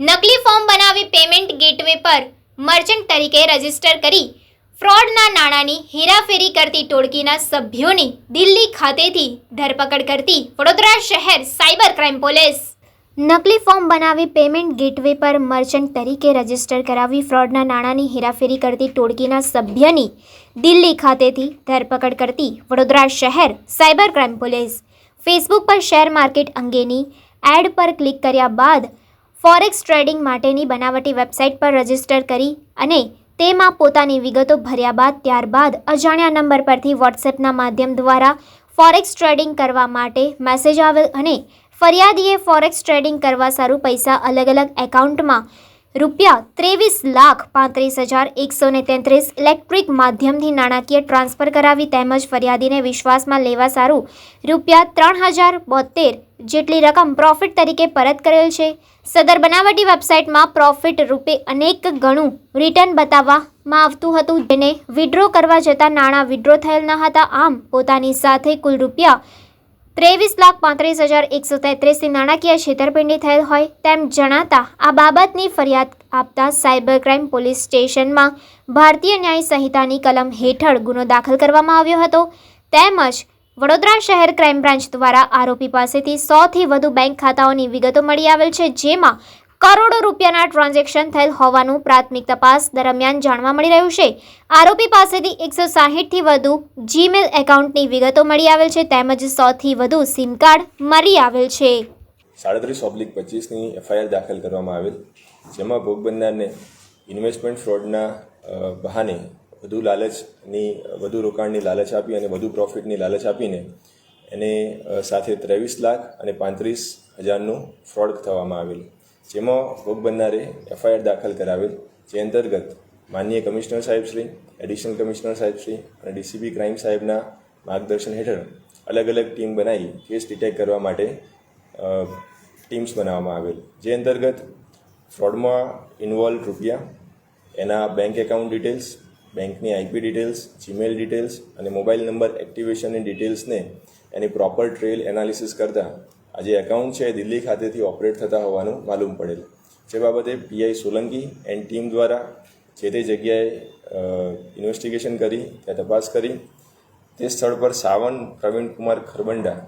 નકલી ફોર્મ બનાવી payment gateway પર મર્ચન્ટ તરીકે રજીસ્ટર કરી ફ્રોડના નાણાંની હેરાફેરી કરતી ટોળકીના સભ્યોની દિલ્હી ખાતેથી ધરપકડ કરતી વડોદરા શહેર સાયબર ક્રાઇમ પોલીસ। નકલી ફોર્મ બનાવી પેમેન્ટ ગેટવે પર મર્ચન્ટ તરીકે રજીસ્ટર કરાવી ફ્રોડના નાણાંની હેરાફેરી કરતી ટોળકીના સભ્યની દિલ્હી ખાતેથી ધરપકડ કરતી વડોદરા શહેર સાયબર ક્રાઇમ પોલીસ। ફેસબુક પર શેર માર્કેટ અંગેની એડ પર ક્લિક કર્યા બાદ ફોરેક્સ ટ્રેડિંગ માટેની બનાવટી વેબસાઇટ પર રજીસ્ટર કરી અને તેમાં પોતાની વિગતો ભર્યા બાદ ત્યારબાદ અજાણ્યા નંબર પરથી વોટ્સએપના માધ્યમ દ્વારા ફોરેક્સ ટ્રેડિંગ કરવા માટે મેસેજ આવેલ અને ફરિયાદીએ ફોરેક્સ ટ્રેડિંગ કરવા સારું પૈસા અલગ અલગ એકાઉન્ટમાં ₹23,35,133 ઇલેક્ટ્રિક માધ્યમથી નાણાકીય ટ્રાન્સફર કરાવી તેમજ ફરિયાદીને વિશ્વાસમાં લેવા સારું ₹3,072 જેટલી રકમ પ્રોફિટ તરીકે પરત કરેલ છે। સદર બનાવટી વેબસાઇટમાં પ્રોફિટ રૂપે અનેક ગણું રિટર્ન બતાવવામાં આવતું હતું, જેને વિડ્રો કરવા જતાં નાણાં વિડ્રો થયેલ ન હતા। આમ પોતાની સાથે કુલ ₹23,35,133 નાણાકીય છેતરપિંડી થયેલ હોય તેમ જણાતા આ બાબતની ફરિયાદ આપતા સાયબર ક્રાઇમ પોલીસ સ્ટેશનમાં ભારતીય ન્યાય સંહિતાની કલમ હેઠળ ગુનો દાખલ કરવામાં આવ્યો હતો। તેમજ વડોદરા શહેર ક્રાઇમ બ્રાન્ચ દ્વારા આરોપી પાસેથી 100થી વધુ બેંક ખાતાઓની વિગતો મળી આવેલ છે, જેમાં કરોડો રૂપિયાના ટ્રાન્ઝેક્શન થયેલ હોવાનું પ્રાથમિક તપાસ દરમિયાન જાણવા મળી રહ્યું છે। આરોપી પાસેથી 160થી વધુ જીમેલ એકાઉન્ટની વિગતો મળી આવેલ છે તેમજ 100થી વધુ સિમ કાર્ડ મળી આવેલ છે। 37/25ની એફઆઈઆર દાખલ કરવામાં આવેલ, જેમાં ભોગ બનનારને ઇન્વેસ્ટમેન્ટ ફ્રોડના બહાને વધુ રોકાણની લાલચ આપી અને વધુ પ્રોફિટની લાલચ આપીને એને સાથે 23,35,000નું ફ્રોડ થવામાં આવેલ, જેમાં ભોગ બનનારે એફઆઈઆર દાખલ કરાવેલ, જે અંતર્ગત માનનીય કમિશનર સાહેબશ્રી, એડિશનલ કમિશનર સાહેબશ્રી અને ડીસીપી ક્રાઇમ સાહેબના માર્ગદર્શન હેઠળ અલગ અલગ ટીમ બનાવી કેસ ડિટેક્ટ કરવા માટે ટીમ્સ બનાવવામાં આવેલ, જે અંતર્ગત ફ્રોડમાં ઇન્વોલ્વ રૂપિયા, એના બેંક એકાઉન્ટ ડિટેલ્સ, બેંકની આઈપી ડિટેલ્સ, જીમેલ ડિટેલ્સ અને મોબાઈલ નંબર એક્ટિવેશનની ડિટેલ્સને એની પ્રોપર ટ્રેલ એનાલિસિસ કરતાં આ જે એકાઉન્ટ છે એ દિલ્હી ખાતેથી ઓપરેટ થતા હોવાનું માલુમ પડેલ, જે બાબતે પીઆઈ સોલંકી એન્ડ ટીમ દ્વારા જે તે જગ્યાએ ઇન્વેસ્ટિગેશન કરી ત્યાં તપાસ કરી તે સ્થળ પર સાવન પ્રવીણકુમાર ખરબંડા,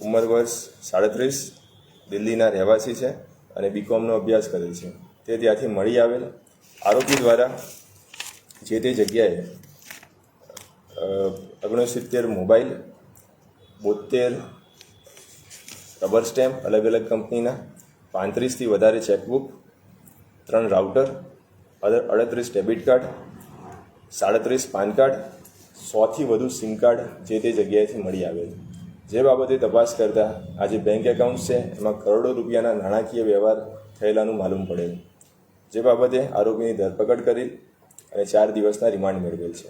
ઉંમર વર્ષ 37, દિલ્હીના રહેવાસી છે અને બીકોમનો અભ્યાસ કરેલ છે, તે ત્યાંથી મળી આવેલ આરોપી દ્વારા જે તે જગ્યાએ 69 મોબાઈલ, 72 રબર સ્ટેમ્પ અલગ અલગ કંપનીના, 35થી વધારે chequebook, 3 router, 38 debit card, 37 PAN card, 100થી વધુ સિમ કાર્ડ જે તે જગ્યાએથી મળી આવેલ, જે બાબતે તપાસ કરતાં આ જે બેંક એકાઉન્ટ છે એમાં કરોડો રૂપિયાના નાણાકીય વ્યવહાર થયેલાનું માલુમ પડેલ, જે બાબતે આરોપીની ધરપકડ કરી અને 4 દિવસના રિમાન્ડ મેળવેલ છે।